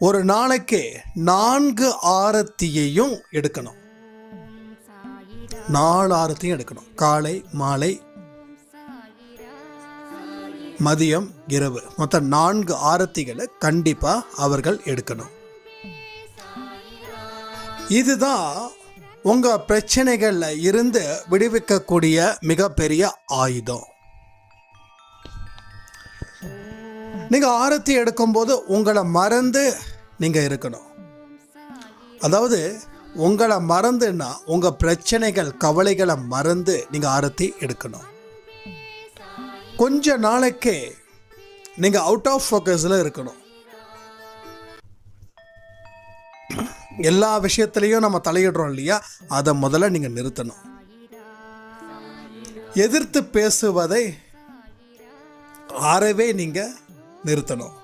ஒரு நாளைக்கு 4 ஆரத்தியையும் எடுக்கணும். 4 ஆரத்தியும் எடுக்கணும். காலை, மாலை, மதியம், இரவு, மொத்தம் 4 ஆரத்திகளை கண்டிப்பாக அவர்கள் எடுக்கணும். இதுதான் உங்கள் பிரச்சனைகளில் இருந்து விடுவிக்கக்கூடிய மிகப்பெரிய ஆயுதம். நீங்கள் ஆரத்தி எடுக்கும்போது உங்களை மறந்து நீங்கள் இருக்கணும். அதாவது உங்களை மறந்துன்னா உங்கள் பிரச்சனைகள், கவலைகளை மறந்து நீங்கள் ஆரத்தி எடுக்கணும். கொஞ்ச நாளைக்கே நீங்கள் அவுட் ஆஃப் ஃபோக்கஸில் இருக்கணும். எல்லா விஷயத்துலையும் நம்ம தலையிடுறோம் இல்லையா, அதை முதல்ல நீங்கள் நிறுத்தணும். எதிர்த்து பேசுவதை அறவே நீங்கள் நிறுத்தணும்.